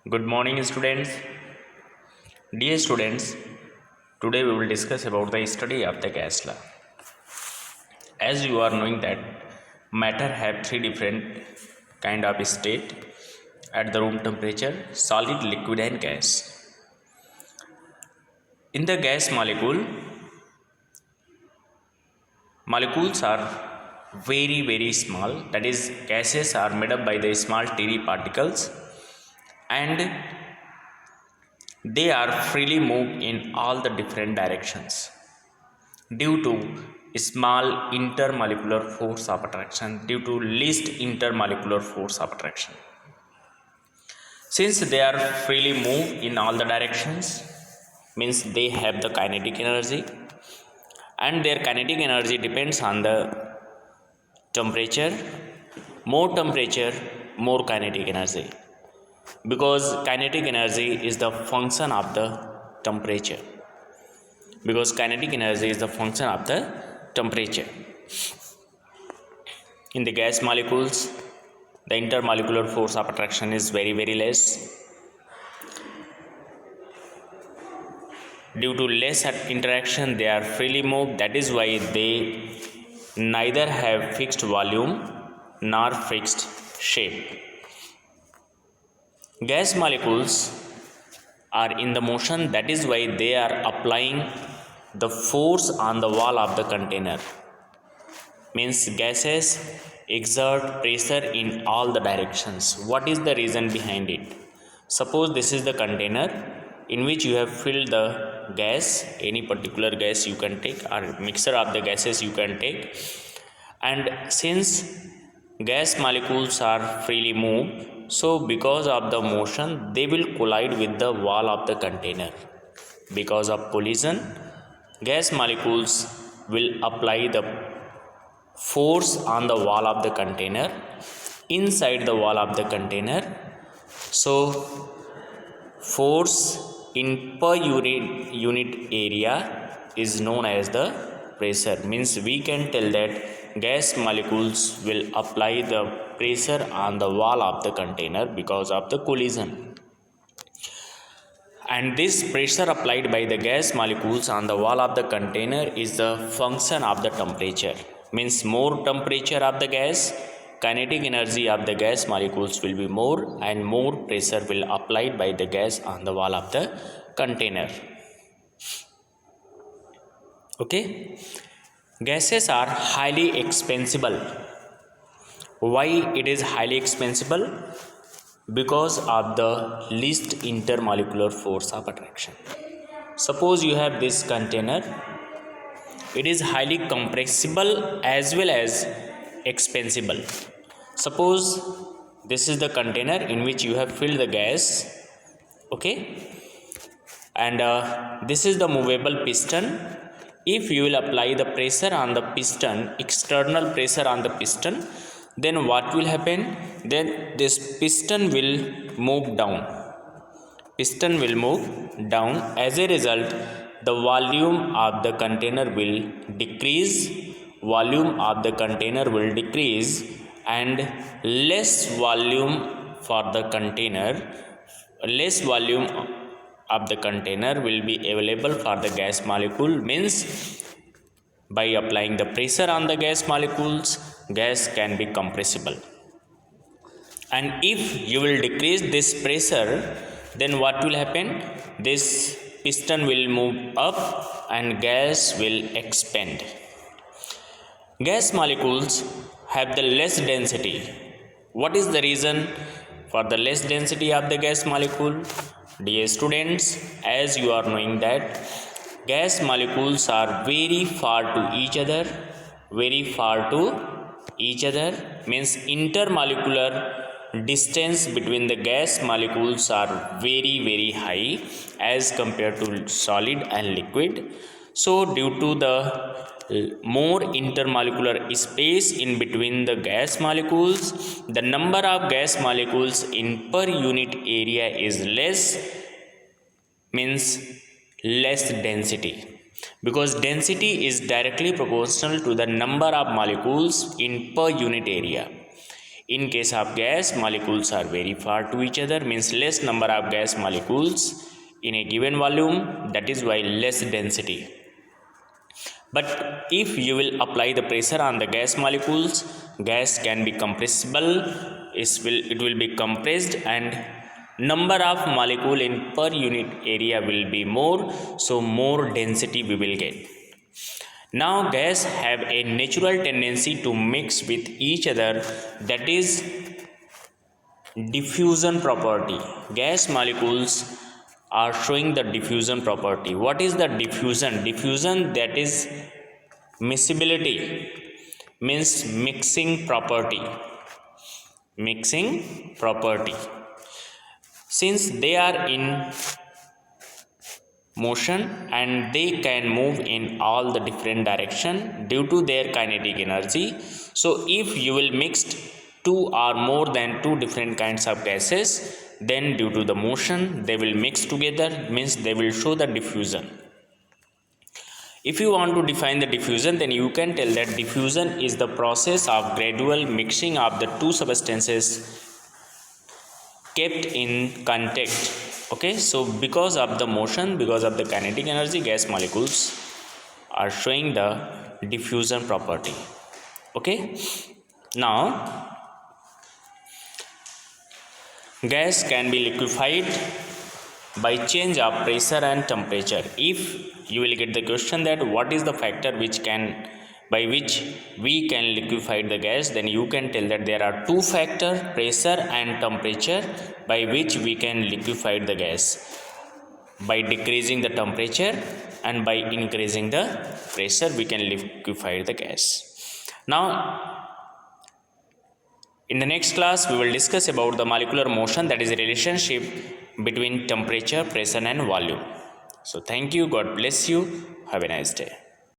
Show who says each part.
Speaker 1: Good morning, students. Dear students, today we will discuss about the study of the gas law. As you are knowing that matter have three different kind of state at the room temperature: solid, liquid, and gas. In the gas molecules are very small. That is, gases are made up by the small teeny particles, and they are freely moved in all the different directions due to small intermolecular force of attraction, due to least intermolecular force of attraction. Since they are freely moved in all the directions, means they have the kinetic energy, and their kinetic energy depends on the temperature. More temperature, more kinetic energy, because kinetic energy is the function of the temperature. Because kinetic energy is the function of the temperature. In the gas molecules, the intermolecular force of attraction is very less. Due to less interaction, they are freely moved. That is why they neither have fixed volume nor fixed shape. Gas molecules are in the motion. That is why they are applying the force on the wall of the container. Means gases exert pressure in all the directions. What is the reason behind it? Suppose this is the container in which you have filled the gas, any particular gas you can take, or mixture of the gases you can take, and since gas molecules are freely moved, so because of the motion they will collide with the wall of the container. Because of collision, gas molecules will apply the force on the wall of the container, inside the wall of the container. So force in per unit area is known as the pressure. Means we can tell that gas molecules will apply the pressure on the wall of the container because of the collision. And this pressure applied by the gas molecules on the wall of the container is the function of the temperature. Means more temperature of the gas, kinetic energy of the gas molecules will be more, and more pressure will applied by the gas on the wall of the container. Okay, gases are highly expansible. Why it is highly expansible? Because of the least intermolecular force of attraction. Suppose you have this container, it is highly compressible as well as expansible. Suppose this is the container in which you have filled the gas, okay, and this is the movable piston. If you will apply the pressure on the piston, external pressure on the piston, then what will happen? Then this piston will move down. Piston will move down. As a result, the volume of the container will decrease. Volume of the container will decrease, and less volume for the container, less volume of the container will be available for the gas molecule. Means by applying the pressure on the gas molecules, gas can be compressible. And if you will decrease this pressure, then what will happen? This piston will move up and gas will expand. Gas molecules have the less density. What is the reason for the less density of the gas molecule? Dear students, as you are knowing that gas molecules are very far to each other, means intermolecular distance between the gas molecules are very high as compared to solid and liquid. So due to the more intermolecular space in between the gas molecules, the number of gas molecules in per unit area is less, means less density, because density is directly proportional to the number of molecules in per unit area. In case of gas, molecules are very far to each other, means less number of gas molecules in a given volume, that is why less density. But if you will apply the pressure on the gas molecules, gas can be compressible, it will be compressed, and number of molecule in per unit area will be more, so more density we will get. Now gas have a natural tendency to mix with each other, that is diffusion property. Gas molecules are showing the diffusion property. What is the diffusion? Diffusion, that is miscibility, means mixing property. Mixing property. Since they are in motion and they can move in all the different direction due to their kinetic energy, so if you will mix two or more than two different kinds of gases, then due to the motion they will mix together, means they will show the diffusion. If you want to define the diffusion, then you can tell that diffusion is the process of gradual mixing of the two substances kept in contact. Okay, so because of the motion, because of the kinetic energy, gas molecules are showing the diffusion property. Okay, now gas can be liquefied by change of pressure and temperature. If you will get the question that what is the factor by which we can liquefy the gas, then you can tell that there are two factors, pressure and temperature, by which we can liquefy the gas, by decreasing the temperature and by increasing the pressure we can liquefy the gas. Now in the next class we will discuss about the molecular motion, that is a relationship between temperature, pressure and volume. So thank you, God bless you, have a nice day.